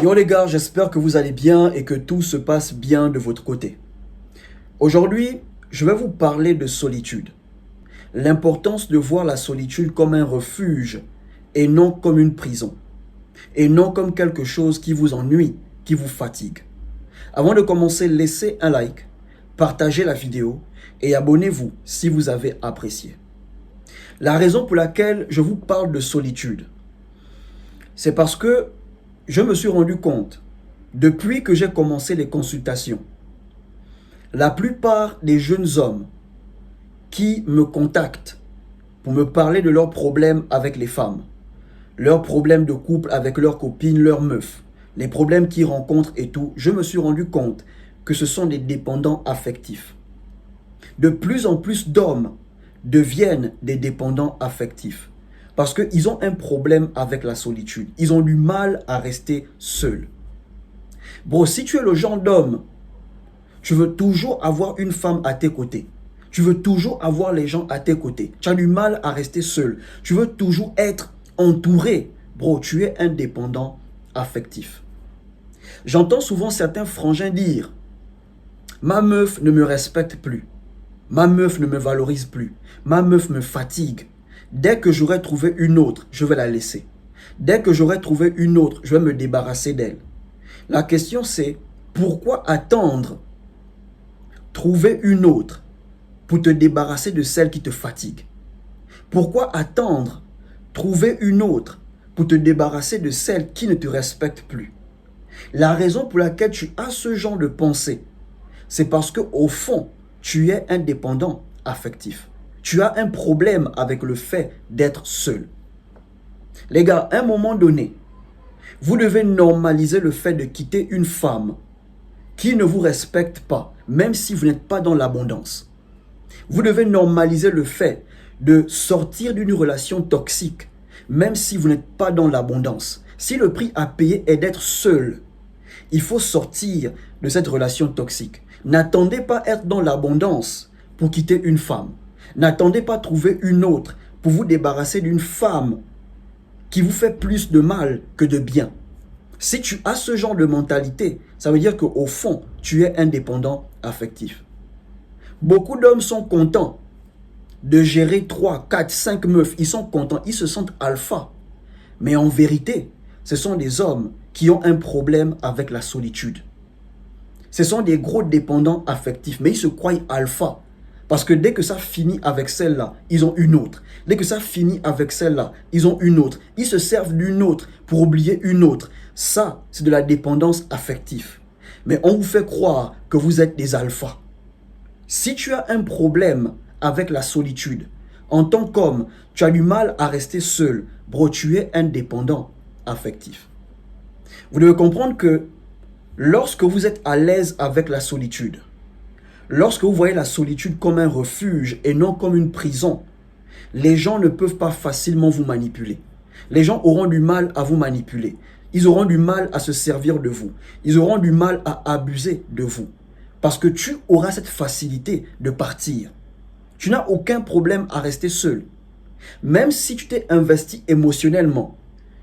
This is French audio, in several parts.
Yo les gars, j'espère que vous allez bien et que tout se passe bien de votre côté. Aujourd'hui, je vais vous parler de solitude. L'importance de voir la solitude comme un refuge et non comme une prison. Et non comme quelque chose qui vous ennuie, qui vous fatigue. Avant de commencer, laissez un like, partagez la vidéo et abonnez-vous si vous avez apprécié. La raison pour laquelle je vous parle de solitude, c'est parce que je me suis rendu compte, depuis que j'ai commencé les consultations, la plupart des jeunes hommes qui me contactent pour me parler de leurs problèmes avec les femmes, leurs problèmes de couple avec leurs copines, leurs meufs, les problèmes qu'ils rencontrent et tout, je me suis rendu compte que ce sont des dépendants affectifs. De plus en plus d'hommes deviennent des dépendants affectifs. Parce qu'ils ont un problème avec la solitude. Ils ont du mal à rester seuls. Bro, si tu es le genre d'homme, tu veux toujours avoir une femme à tes côtés. Tu veux toujours avoir les gens à tes côtés. Tu as du mal à rester seul. Tu veux toujours être entouré. Bro, tu es un dépendant affectif. J'entends souvent certains frangins dire « Ma meuf ne me respecte plus. Ma meuf ne me valorise plus. Ma meuf me fatigue. Dès que j'aurai trouvé une autre, je vais la laisser. Dès que j'aurai trouvé une autre, je vais me débarrasser d'elle. » La question c'est, pourquoi attendre trouver une autre pour te débarrasser de celle qui te fatigue? Pourquoi attendre trouver une autre pour te débarrasser de celle qui ne te respecte plus? La raison pour laquelle tu as ce genre de pensée, c'est parce qu'au fond, tu es indépendant affectif. Tu as un problème avec le fait d'être seul. Les gars, à un moment donné, vous devez normaliser le fait de quitter une femme qui ne vous respecte pas, même si vous n'êtes pas dans l'abondance. Vous devez normaliser le fait de sortir d'une relation toxique, même si vous n'êtes pas dans l'abondance. Si le prix à payer est d'être seul, il faut sortir de cette relation toxique. N'attendez pas être dans l'abondance pour quitter une femme. N'attendez pas trouver une autre pour vous débarrasser d'une femme qui vous fait plus de mal que de bien. Si tu as ce genre de mentalité, ça veut dire qu'au fond, tu es indépendant affectif. Beaucoup d'hommes sont contents de gérer 3, 4, 5 meufs. Ils sont contents, ils se sentent alpha. Mais en vérité, ce sont des hommes qui ont un problème avec la solitude. Ce sont des gros dépendants affectifs, mais ils se croient alpha. Parce que dès que ça finit avec celle-là, ils ont une autre. Dès que ça finit avec celle-là, ils ont une autre. Ils se servent d'une autre pour oublier une autre. Ça, c'est de la dépendance affective. Mais on vous fait croire que vous êtes des alphas. Si tu as un problème avec la solitude, en tant qu'homme, tu as du mal à rester seul. Bro, tu es indépendant affectif. Vous devez comprendre que lorsque vous êtes à l'aise avec la solitude, lorsque vous voyez la solitude comme un refuge et non comme une prison, les gens ne peuvent pas facilement vous manipuler. Les gens auront du mal à vous manipuler. Ils auront du mal à se servir de vous. Ils auront du mal à abuser de vous. Parce que tu auras cette facilité de partir. Tu n'as aucun problème à rester seul. Même si tu t'es investi émotionnellement,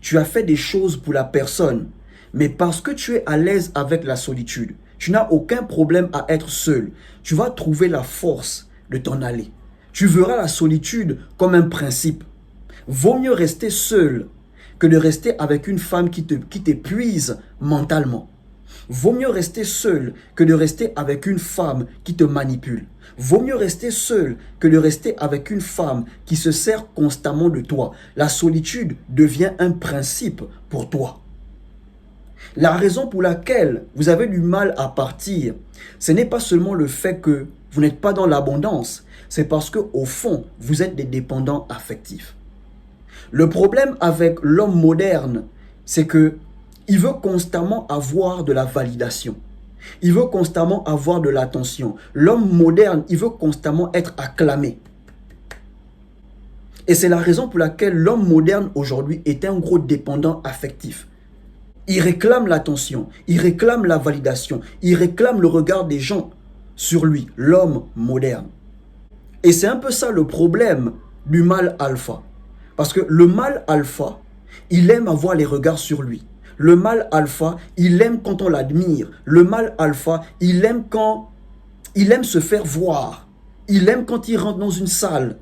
tu as fait des choses pour la personne, mais parce que tu es à l'aise avec la solitude, tu n'as aucun problème à être seul. Tu vas trouver la force de t'en aller. Tu verras la solitude comme un principe. Vaut mieux rester seul que de rester avec une femme qui t'épuise mentalement. Vaut mieux rester seul que de rester avec une femme qui te manipule. Vaut mieux rester seul que de rester avec une femme qui se sert constamment de toi. La solitude devient un principe pour toi. La raison pour laquelle vous avez du mal à partir, ce n'est pas seulement le fait que vous n'êtes pas dans l'abondance, c'est parce qu'au fond, vous êtes des dépendants affectifs. Le problème avec l'homme moderne, c'est que il veut constamment avoir de la validation. Il veut constamment avoir de l'attention. L'homme moderne, il veut constamment être acclamé. Et c'est la raison pour laquelle l'homme moderne aujourd'hui est un gros dépendant affectif. Il réclame l'attention, il réclame la validation, il réclame le regard des gens sur lui, l'homme moderne. Et c'est un peu ça le problème du mâle alpha. Parce que le mâle alpha, il aime avoir les regards sur lui. Le mâle alpha, il aime quand on l'admire. Le mâle alpha, il aime se faire voir. Il aime quand il rentre dans une salle.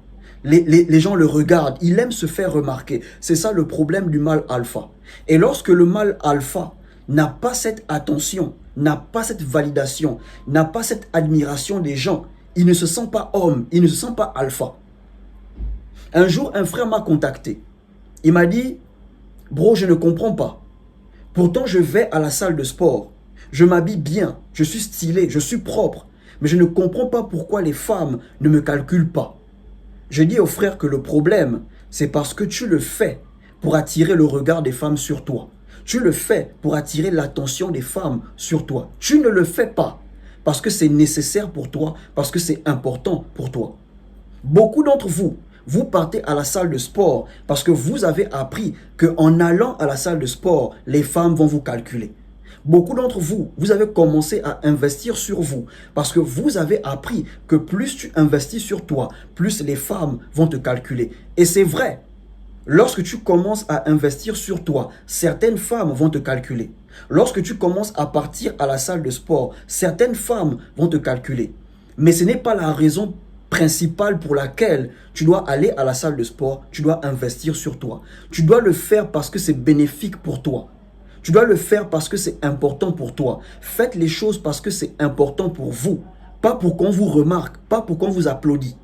Les gens le regardent. Il aime se faire remarquer. C'est ça le problème du mâle alpha. Et lorsque le mâle alpha n'a pas cette attention, n'a pas cette validation, n'a pas cette admiration des gens, il ne se sent pas homme, il ne se sent pas alpha. Un jour, un frère m'a contacté. Il m'a dit, bro, je ne comprends pas. Pourtant, je vais à la salle de sport. Je m'habille bien, je suis stylé, je suis propre. Mais je ne comprends pas pourquoi les femmes ne me calculent pas. Je dis au frère que le problème, c'est parce que tu le fais pour attirer le regard des femmes sur toi. Tu le fais pour attirer l'attention des femmes sur toi. Tu ne le fais pas parce que c'est nécessaire pour toi, parce que c'est important pour toi. Beaucoup d'entre vous, vous partez à la salle de sport parce que vous avez appris qu'en allant à la salle de sport, les femmes vont vous calculer. Beaucoup d'entre vous, vous avez commencé à investir sur vous parce que vous avez appris que plus tu investis sur toi, plus les femmes vont te calculer. Et c'est vrai, lorsque tu commences à investir sur toi, certaines femmes vont te calculer. Lorsque tu commences à partir à la salle de sport, certaines femmes vont te calculer. Mais ce n'est pas la raison principale pour laquelle tu dois aller à la salle de sport, tu dois investir sur toi. Tu dois le faire parce que c'est bénéfique pour toi. Tu dois le faire parce que c'est important pour toi. Faites les choses parce que c'est important pour vous. Pas pour qu'on vous remarque, pas pour qu'on vous applaudisse.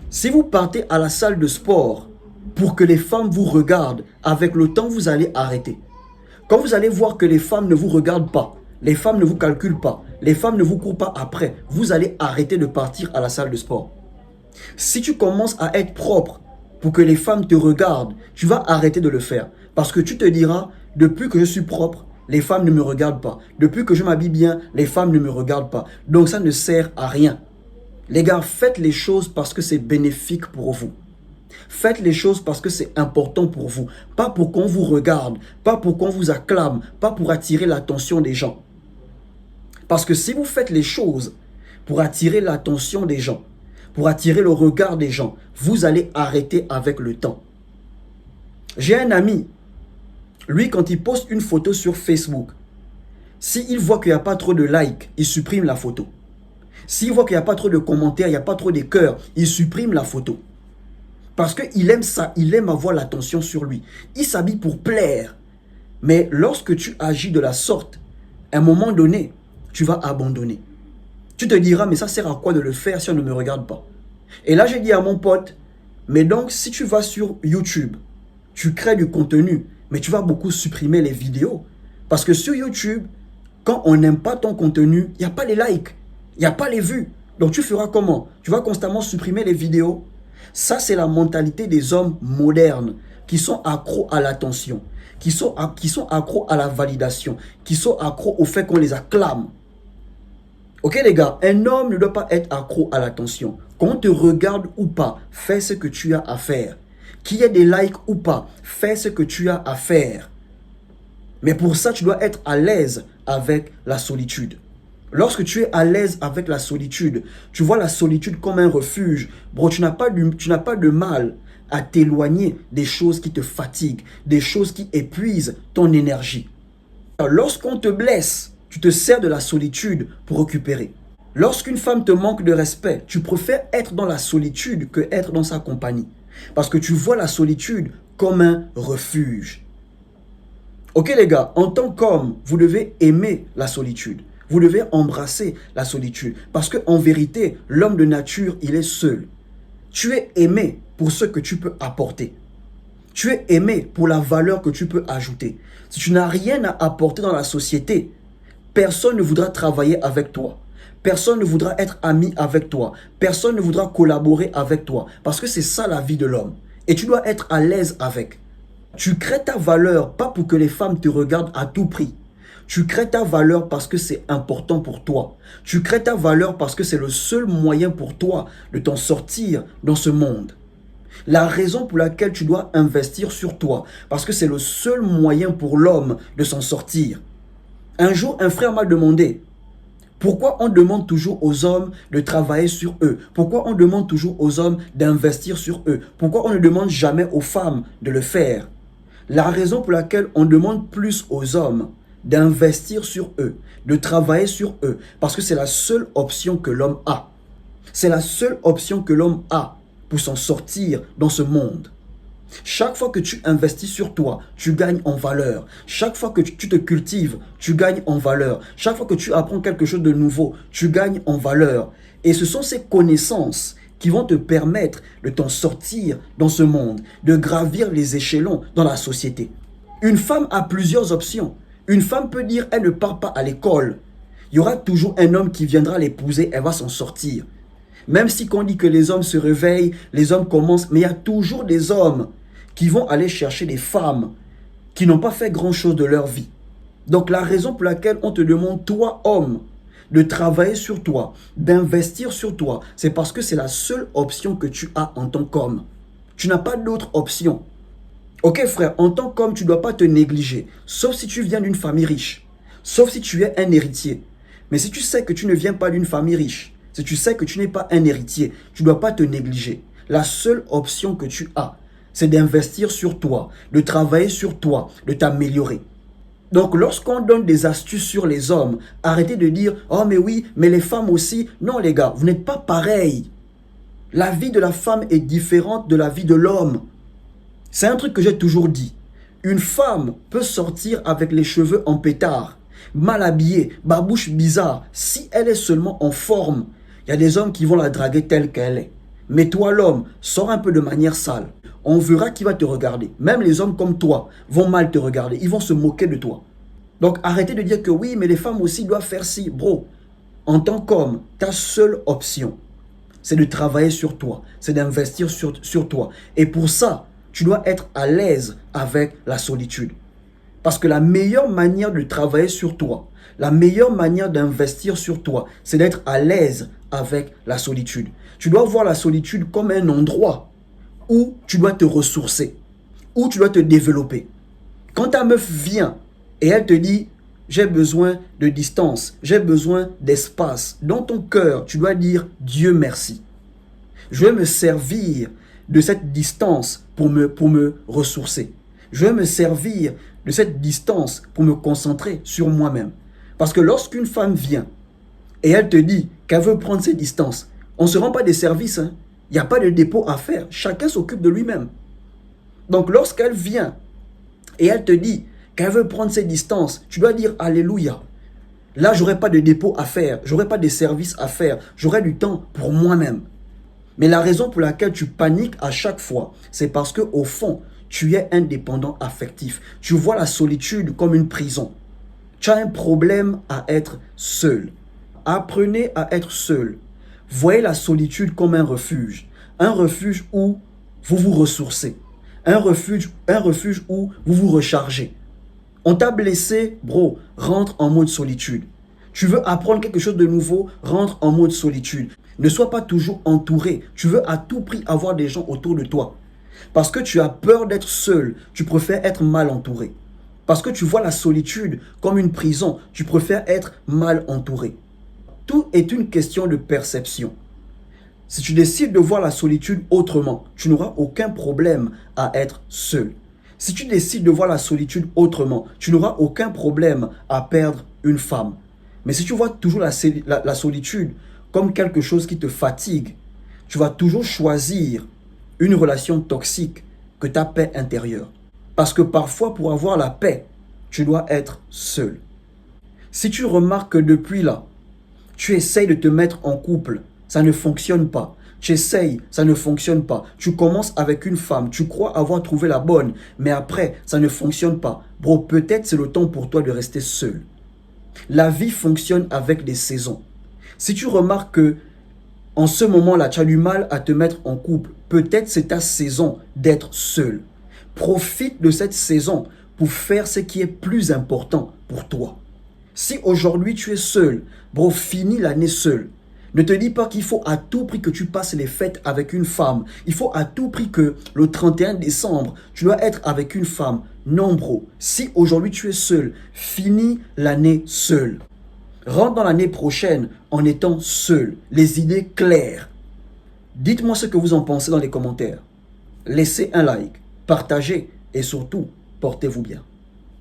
Si vous partez à la salle de sport pour que les femmes vous regardent, avec le temps, vous allez arrêter. Quand vous allez voir que les femmes ne vous regardent pas, les femmes ne vous calculent pas, les femmes ne vous courent pas après, vous allez arrêter de partir à la salle de sport. Si tu commences à être propre pour que les femmes te regardent, tu vas arrêter de le faire. Parce que tu te diras, depuis que je suis propre, les femmes ne me regardent pas. Depuis que je m'habille bien, les femmes ne me regardent pas. Donc ça ne sert à rien. Les gars, faites les choses parce que c'est bénéfique pour vous. Faites les choses parce que c'est important pour vous. Pas pour qu'on vous regarde, pas pour qu'on vous acclame, pas pour attirer l'attention des gens. Parce que si vous faites les choses pour attirer l'attention des gens, pour attirer le regard des gens, vous allez arrêter avec le temps. J'ai un ami, lui quand il poste une photo sur Facebook, s'il voit qu'il n'y a pas trop de likes, il supprime la photo. S'il voit qu'il n'y a pas trop de commentaires, il n'y a pas trop de cœurs, il supprime la photo. Parce qu'il aime ça, il aime avoir l'attention sur lui. Il s'habille pour plaire. Mais lorsque tu agis de la sorte, à un moment donné, tu vas abandonner. Tu te diras, mais ça sert à quoi de le faire si on ne me regarde pas? Et là, j'ai dit à mon pote, mais donc si tu vas sur YouTube, tu crées du contenu, mais tu vas beaucoup supprimer les vidéos. Parce que sur YouTube, quand on n'aime pas ton contenu, il n'y a pas les likes, il n'y a pas les vues. Donc tu feras comment? Tu vas constamment supprimer les vidéos. Ça, c'est la mentalité des hommes modernes qui sont accros à l'attention, qui sont accros à la validation, qui sont accros au fait qu'on les acclame. Ok les gars, un homme ne doit pas être accro à l'attention. Qu'on te regarde ou pas, fais ce que tu as à faire. Qu'il y ait des likes ou pas, fais ce que tu as à faire. Mais pour ça, tu dois être à l'aise avec la solitude. Lorsque tu es à l'aise avec la solitude, tu vois la solitude comme un refuge. Bro, tu n'as pas de mal à t'éloigner des choses qui te fatiguent, des choses qui épuisent ton énergie. Lorsqu'on te blesse, tu te sers de la solitude pour récupérer. Lorsqu'une femme te manque de respect, tu préfères être dans la solitude que être dans sa compagnie. Parce que tu vois la solitude comme un refuge. Ok les gars, en tant qu'homme, vous devez aimer la solitude. Vous devez embrasser la solitude. Parce qu'en vérité, l'homme de nature, il est seul. Tu es aimé pour ce que tu peux apporter. Tu es aimé pour la valeur que tu peux ajouter. Si tu n'as rien à apporter dans la société, personne ne voudra travailler avec toi. Personne ne voudra être ami avec toi. Personne ne voudra collaborer avec toi. Parce que c'est ça la vie de l'homme. Et tu dois être à l'aise avec. Tu crées ta valeur, pas pour que les femmes te regardent à tout prix. Tu crées ta valeur parce que c'est important pour toi. Tu crées ta valeur parce que c'est le seul moyen pour toi de t'en sortir dans ce monde. La raison pour laquelle tu dois investir sur toi, parce que c'est le seul moyen pour l'homme de s'en sortir. Un jour, un frère m'a demandé, pourquoi on demande toujours aux hommes de travailler sur eux? Pourquoi on demande toujours aux hommes d'investir sur eux? Pourquoi on ne demande jamais aux femmes de le faire? La raison pour laquelle on demande plus aux hommes d'investir sur eux, de travailler sur eux, parce que c'est la seule option que l'homme a. C'est la seule option que l'homme a pour s'en sortir dans ce monde. Chaque fois que tu investis sur toi, tu gagnes en valeur. Chaque fois que tu te cultives, tu gagnes en valeur. Chaque fois que tu apprends quelque chose de nouveau, tu gagnes en valeur. Et ce sont ces connaissances qui vont te permettre de t'en sortir dans ce monde, de gravir les échelons dans la société. Une femme a plusieurs options. Une femme peut dire elle ne part pas à l'école. Il y aura toujours un homme qui viendra l'épouser, elle va s'en sortir. Même si on dit que les hommes se réveillent, les hommes commencent, mais il y a toujours des hommes qui vont aller chercher des femmes qui n'ont pas fait grand-chose de leur vie. Donc la raison pour laquelle on te demande, toi homme, de travailler sur toi, d'investir sur toi, c'est parce que c'est la seule option que tu as en tant qu'homme. Tu n'as pas d'autre option. Ok frère, en tant qu'homme, tu ne dois pas te négliger, sauf si tu viens d'une famille riche, sauf si tu es un héritier. Mais si tu sais que tu ne viens pas d'une famille riche, si tu sais que tu n'es pas un héritier, tu ne dois pas te négliger. La seule option que tu as, c'est d'investir sur toi, de travailler sur toi, de t'améliorer. Donc lorsqu'on donne des astuces sur les hommes, arrêtez de dire « Oh mais oui, mais les femmes aussi ». Non les gars, vous n'êtes pas pareils. La vie de la femme est différente de la vie de l'homme. C'est un truc que j'ai toujours dit. Une femme peut sortir avec les cheveux en pétard, mal habillée, babouche bizarre, si elle est seulement en forme. Il y a des hommes qui vont la draguer telle qu'elle est. Mais toi l'homme, sors un peu de manière sale. On verra qui va te regarder. Même les hommes comme toi vont mal te regarder. Ils vont se moquer de toi. Donc arrêtez de dire que oui, mais les femmes aussi doivent faire ci. Bro, en tant qu'homme, ta seule option, c'est de travailler sur toi. C'est d'investir sur toi. Et pour ça, tu dois être à l'aise avec la solitude. Parce que la meilleure manière de travailler sur toi, la meilleure manière d'investir sur toi, c'est d'être à l'aise avec la solitude. Tu dois voir la solitude comme un endroit où tu dois te ressourcer, où tu dois te développer. Quand ta meuf vient et elle te dit « j'ai besoin de distance, j'ai besoin d'espace », dans ton cœur, tu dois dire « Dieu merci ». Je vais me servir de cette distance pour me ressourcer. Je vais me servir de cette distance pour me concentrer sur moi-même. Parce que lorsqu'une femme vient et elle te dit qu'elle veut prendre ses distances, on ne se rend pas des services, hein. Il n'y a pas de dépôt à faire. Chacun s'occupe de lui-même. Donc lorsqu'elle vient et elle te dit qu'elle veut prendre ses distances, tu dois dire Alléluia. Là, je n'aurai pas de dépôt à faire. Je n'aurai pas de service à faire. J'aurai du temps pour moi-même. Mais la raison pour laquelle tu paniques à chaque fois, c'est parce qu'au fond, tu es indépendant affectif. Tu vois la solitude comme une prison. Tu as un problème à être seul. Apprenez à être seul. Voyez la solitude comme un refuge où vous vous ressourcez, un refuge où vous vous rechargez. On t'a blessé, bro, rentre en mode solitude. Tu veux apprendre quelque chose de nouveau, rentre en mode solitude. Ne sois pas toujours entouré. Tu veux à tout prix avoir des gens autour de toi. Parce que tu as peur d'être seul, tu préfères être mal entouré. Parce que tu vois la solitude comme une prison, tu préfères être mal entouré. Tout est une question de perception. Si tu décides de voir la solitude autrement, tu n'auras aucun problème à être seul. Si tu décides de voir la solitude autrement, tu n'auras aucun problème à perdre une femme. Mais si tu vois toujours la solitude comme quelque chose qui te fatigue, tu vas toujours choisir une relation toxique que ta paix intérieure. Parce que parfois, pour avoir la paix, tu dois être seul. Si tu remarques que depuis là, tu essayes de te mettre en couple, ça ne fonctionne pas. Tu essayes, ça ne fonctionne pas. Tu commences avec une femme, tu crois avoir trouvé la bonne, mais après, ça ne fonctionne pas. Bro, peut-être c'est le temps pour toi de rester seul. La vie fonctionne avec des saisons. Si tu remarques que en ce moment-là, tu as du mal à te mettre en couple, peut-être c'est ta saison d'être seul. Profite de cette saison pour faire ce qui est plus important pour toi. Si aujourd'hui tu es seul, bro, finis l'année seul. Ne te dis pas qu'il faut à tout prix que tu passes les fêtes avec une femme. Il faut à tout prix que le 31 décembre, tu dois être avec une femme. Non, bro. Si aujourd'hui tu es seul, finis l'année seul. Rentre dans l'année prochaine en étant seul, les idées claires. Dites-moi ce que vous en pensez dans les commentaires. Laissez un like, partagez et surtout, Portez-vous bien.